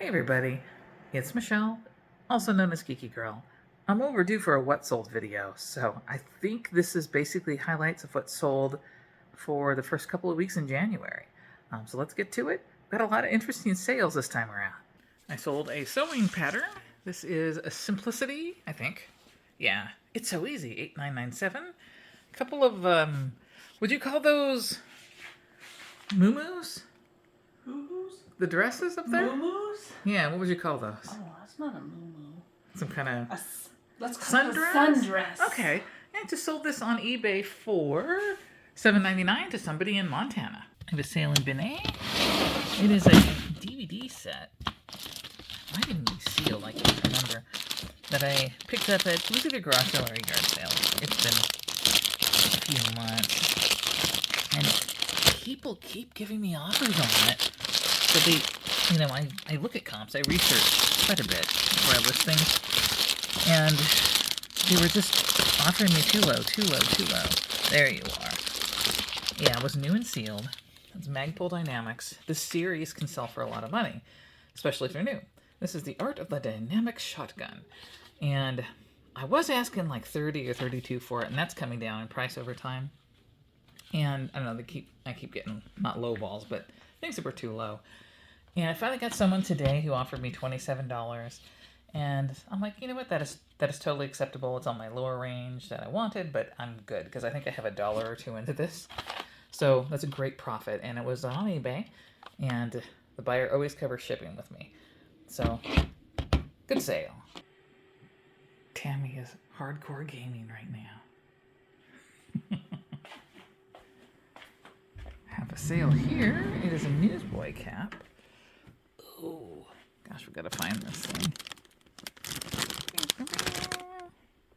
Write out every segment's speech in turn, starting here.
Hey everybody, it's Michelle, also known as Geeky Girl. I'm overdue for a what sold video, so I think this is basically highlights of what sold for the first couple of weeks in January. So let's get to it. Got a lot of interesting sales this time around. I sold a sewing pattern. This is a Simplicity, I think. Yeah, it's so easy, $8.997. A couple of, would you call those muumuus? The dresses up there? Muumuus? Yeah, what would you call those? Oh, that's not a muumuu. Some kind of Let's call it a sundress. Okay. I just sold this on eBay for $7.99 to somebody in Montana. I have a sale in bin A. It is a DVD set. Why didn't we seal? I can't remember. That I picked up at, it was either garage sale or a yard sale. It's been a few months. And people keep giving me offers on it. So they, I look at comps, I research quite a bit before I list things, and they were just offering me too low. There you are. Yeah, it was new and sealed. It's Magpul Dynamics. This series can sell for a lot of money, especially if they're new. This is the Art of the Dynamic Shotgun, and I was asking like 30 or 32 for it, and that's coming down in price over time. And I don't know, I keep getting not low balls, but things that were too low. And I finally got someone today who offered me $27, and I'm like, you know what, that is totally acceptable. It's on my lower range that I wanted, but I'm good because I think I have $1 or $2 into this, so that's a great profit. And it was on eBay, and the buyer always covers shipping with me, so good sale. Tammy is hardcore gaming right now. Have a sale here. It is a Newsboy cap. Oh, gosh, we gotta find this thing.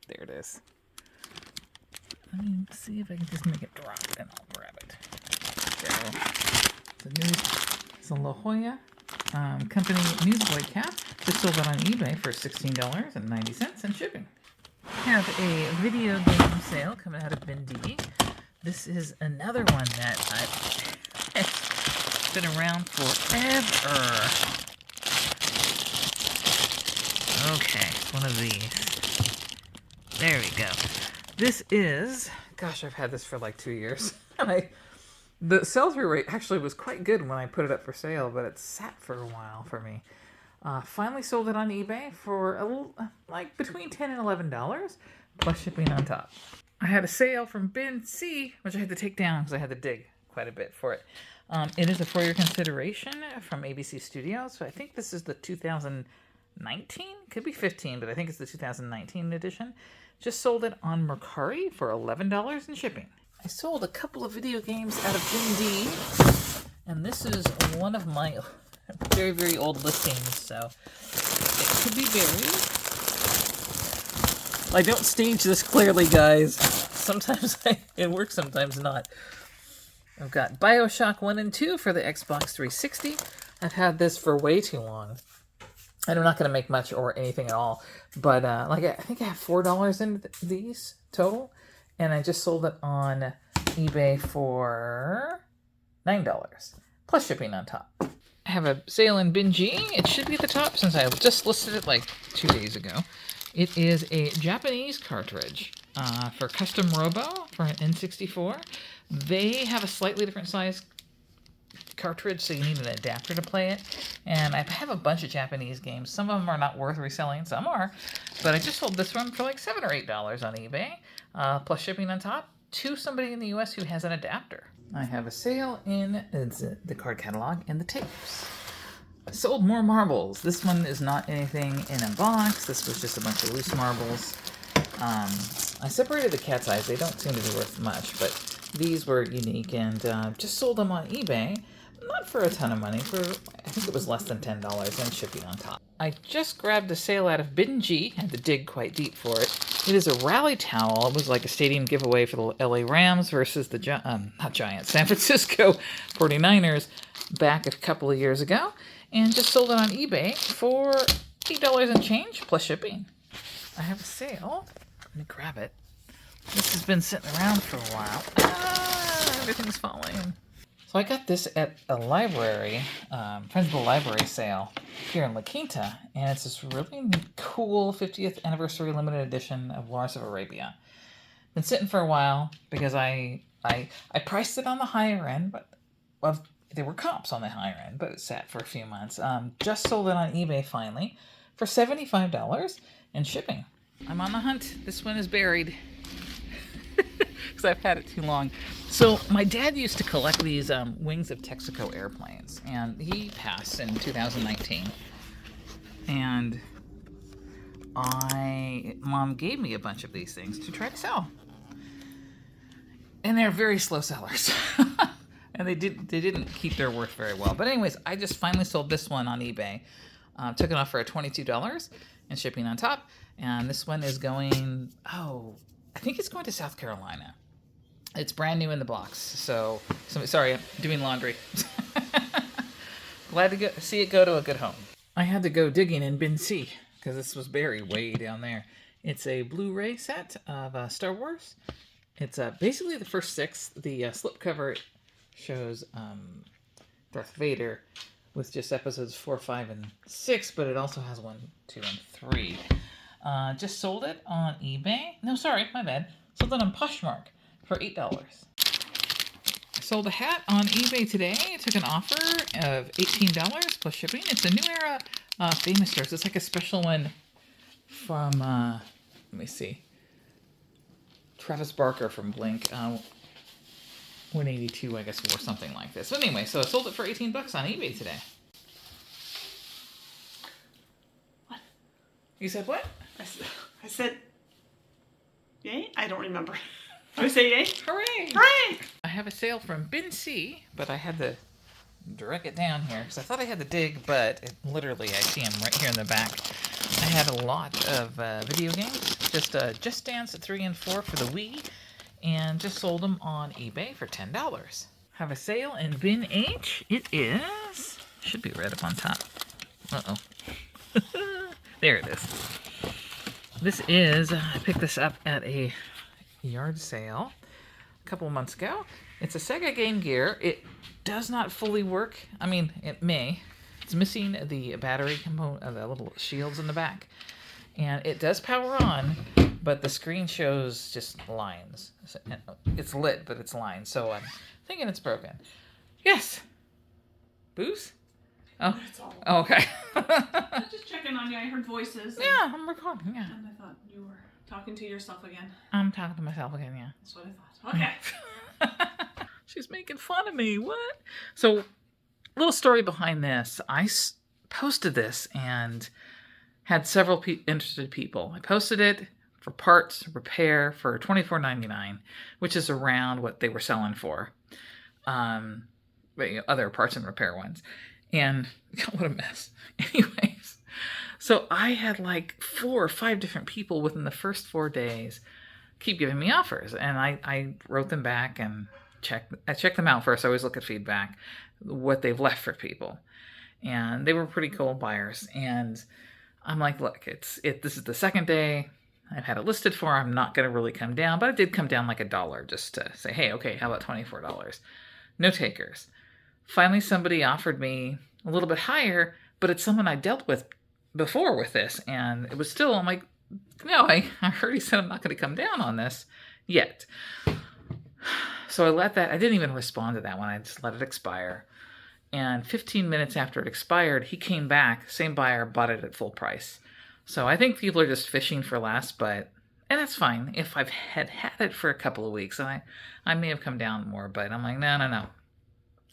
There it is. Let me see if I can just make it drop and I'll grab it. It's a La Jolla company Newsboy cap. Just sold it on eBay for $16.90 and shipping. Have a video game sale coming out of bin D. This is another one that it's been around forever. Okay, it's one of these. There we go. This is, gosh, I've had this for like 2 years. The sell-through rate actually was quite good when I put it up for sale, but it sat for a while for me. Finally sold it on eBay for a little, like between $10 and $11, plus shipping on top. I had a sale from bin C, which I had to take down because I had to dig quite a bit for it. It is a for your consideration from ABC Studios. So I think this is the 2019, could be 15, but I think it's the 2019 edition. Just sold it on Mercari for $11 in shipping. I sold a couple of video games out of bin D, and this is one of my very, very old listings, so it could be buried. I don't stage this clearly, guys. Sometimes it works, sometimes not. I've got BioShock 1 and 2 for the Xbox 360. I've had this for way too long. And I'm not going to make much or anything at all. But I think I have $4 in these total. And I just sold it on eBay for $9. Plus shipping on top. I have a sale in bin G. It should be at the top since I just listed it like 2 days ago. It is a Japanese cartridge for Custom Robo for an N64. They have a slightly different size cartridge, so you need an adapter to play it. And I have a bunch of Japanese games. Some of them are not worth reselling, some are. But I just sold this one for like $7 or $8 on eBay, plus shipping on top, to somebody in the US who has an adapter. I have a sale in the card catalog and the tapes. I sold more marbles. This one is not anything in a box. This was just a bunch of loose marbles. I separated the cat's eyes. They don't seem to be worth much, but these were unique, and just sold them on eBay. Not for a ton of money, for I think it was less than $10 and shipping on top. I just grabbed a sale out of bin G. Had to dig quite deep for it. It is a rally towel. It was like a stadium giveaway for the LA Rams versus the San Francisco 49ers back a couple of years ago. And just sold it on eBay for $8 and change, plus shipping. I have a sale. Let me grab it. This has been sitting around for a while. Everything's falling. So I got this at a library, Friends of the Library sale here in La Quinta, and it's this really cool 50th anniversary limited edition of Lawrence of Arabia. Been sitting for a while because I priced it on the higher end, but there were comps on the higher end, but it sat for a few months. Just sold it on eBay finally for $75 and shipping. I'm on the hunt. This one is buried because I've had it too long. So my dad used to collect these Wings of Texaco airplanes, and he passed in 2019. And Mom gave me a bunch of these things to try to sell. And they're very slow sellers. And they didn't keep their worth very well. But anyways, I just finally sold this one on eBay. Took it off for $22 and shipping on top. And this one is going, I think it's going to South Carolina. It's brand new in the box. So sorry, I'm doing laundry. Glad to see it go to a good home. I had to go digging in bin C because this was buried way down there. It's a Blu-ray set of Star Wars. It's basically the first 6. The slipcover shows Darth Vader with just episodes 4, 5, and 6, but it also has 1, 2, and 3. Just sold it on eBay. No, sorry, my bad. Sold it on Poshmark for $8. I sold a hat on eBay today. I took an offer of $18 plus shipping. It's a New Era Famous Stars. It's like a special one from, let me see, Travis Barker from Blink. 182, I guess, or something like this. But anyway, so I sold it for $18 on eBay today. What? You said what? I said, yay? I don't remember. Did I say yay? Hooray! Hooray! I have a sale from Bin C, but I had to drag it down here because I thought I had to dig, but literally I see them right here in the back. I had a lot of video games, Just Dance 3 and 4 for the Wii, and just sold them on eBay for $10. Have a sale in Bin H. It is, should be right up on top. Uh-oh. There it is. This is, I picked this up at a yard sale a couple of months ago. It's a Sega Game Gear. It does not fully work. I mean, it may. It's missing the battery component of the little shields in the back. And it does power on, but the screen shows just lines. It's lit, but it's lines. So I'm thinking it's broken. Yes. Booze? Oh, okay. I'm just checking on you. I heard voices. Yeah, I'm recording, yeah. And I thought you were talking to yourself again. I'm talking to myself again, yeah. That's what I thought. Okay. She's making fun of me. What? So, little story behind this. I posted this and had several interested people. I posted it for parts repair for $24.99, which is around what they were selling for. But, other parts and repair ones. And what a mess. Anyways, so I had like 4 or 5 different people within the first 4 days keep giving me offers. And I wrote them back and I checked them out first. I always look at feedback, what they've left for people. And they were pretty cool buyers. And I'm like, look, this is the second day. I've had it listed for. I'm not going to really come down. But it did come down like $1 just to say, hey, okay, how about $24? No takers. Finally, somebody offered me a little bit higher, but it's someone I dealt with before with this. And it was still, I'm like, no, I already said I'm not going to come down on this yet. So I let that, I didn't even respond to that one. I just let it expire. And 15 minutes after it expired, he came back, same buyer, bought it at full price. So I think people are just fishing for less, and that's fine. If I've had it for a couple of weeks, and I may have come down more, but I'm like, no.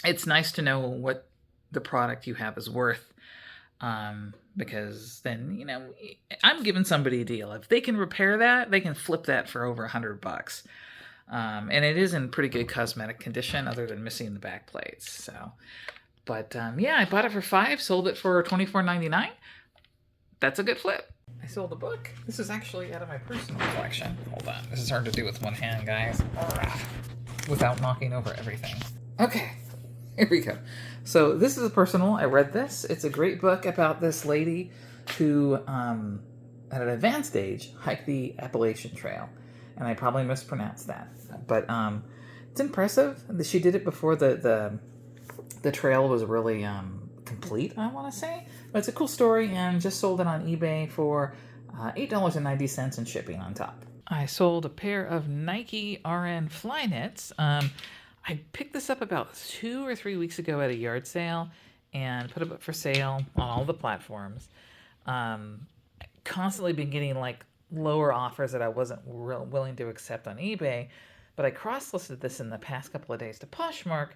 It's nice to know what the product you have is worth, because then, I'm giving somebody a deal. If they can repair that, they can flip that for over $100. And it is in pretty good cosmetic condition other than missing the back plates. So, but yeah, I bought it for $5, sold it for $24.99. That's a good flip. I sold a book. This is actually out of my personal collection. Hold on. This is hard to do with one hand, guys. Without knocking over everything. Okay. Here we go. So this is a personal. I read this. It's a great book about this lady who, at an advanced age, hiked the Appalachian Trail. And I probably mispronounced that. But it's impressive. She did it before the the trail was really complete, I want to say. But it's a cool story, and just sold it on eBay for $8.90 and shipping on top. I sold a pair of Nike RN Flyknits. I picked this up about 2 or 3 weeks ago at a yard sale and put it up for sale on all the platforms. Constantly been getting like lower offers that I wasn't willing to accept on eBay, but I cross-listed this in the past couple of days to Poshmark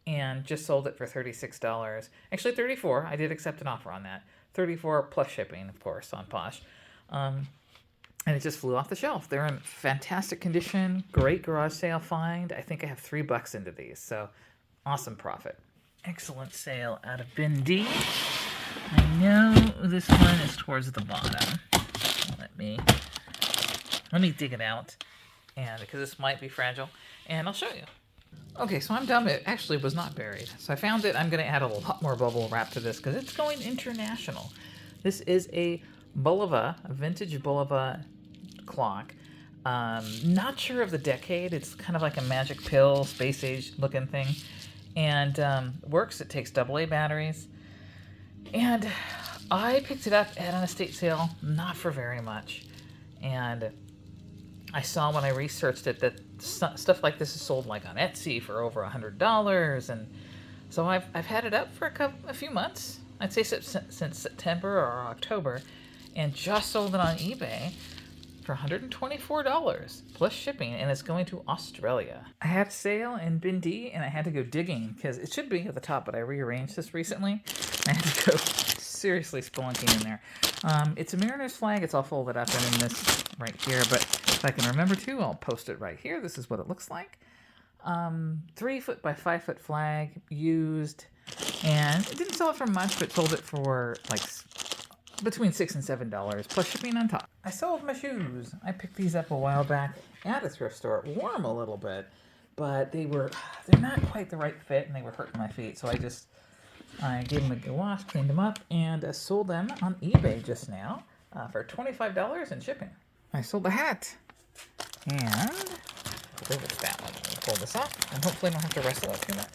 and just sold it for $36. Actually, $34. I did accept an offer on that. $34 plus shipping, of course, on Posh. And it just flew off the shelf. They're in fantastic condition. Great garage sale find. I think I have $3 into these, so awesome profit. Excellent sale out of bin D. I know this one is towards the bottom. Let me dig it out, and because this might be fragile, and I'll show you. Okay, so I'm done. It actually was not buried. So I found it. I'm going to add a lot more bubble wrap to this because it's going international. This is a BOLO, a vintage BOLO clock. Not sure of the decade. It's kind of like a magic pill, space age looking thing. And works. It takes AA batteries. And I picked it up at an estate sale, not for very much. And I saw when I researched it that stuff like this is sold like on Etsy for over $100. And so I've had it up for a few months. I'd say since September or October. And just sold it on eBay for $124 plus shipping, and it's going to Australia. I had a sale in bin D, and I had to go digging because it should be at the top, but I rearranged this recently. I had to go seriously spelunking in there. It's a Mariners flag. It's all folded up and in this right here, but if I can remember to, I'll post it right here. This is what it looks like. 3 foot by 5 foot flag, used, and it didn't sell it for much, but sold it for like between $6 and $7 plus shipping on top. I sold my shoes. I picked these up a while back at a thrift store. Wore them a little bit, but they're not quite the right fit, and they were hurting my feet. So I gave them a good wash, cleaned them up, and sold them on eBay just now for $25 and shipping. I sold the hat, and I believe it's that one. Let me pull this off, and hopefully I don't have to wrestle it too much.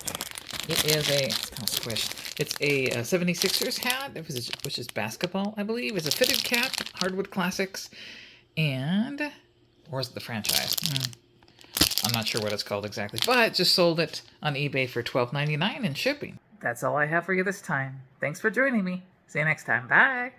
It is it's kind of squished. It's a 76ers hat, which is basketball, I believe. It's a fitted cap, Hardwood Classics, and or is it the franchise? I'm not sure what it's called exactly, but just sold it on eBay for $12.99 and shipping. That's all I have for you this time. Thanks for joining me. See you next time. Bye.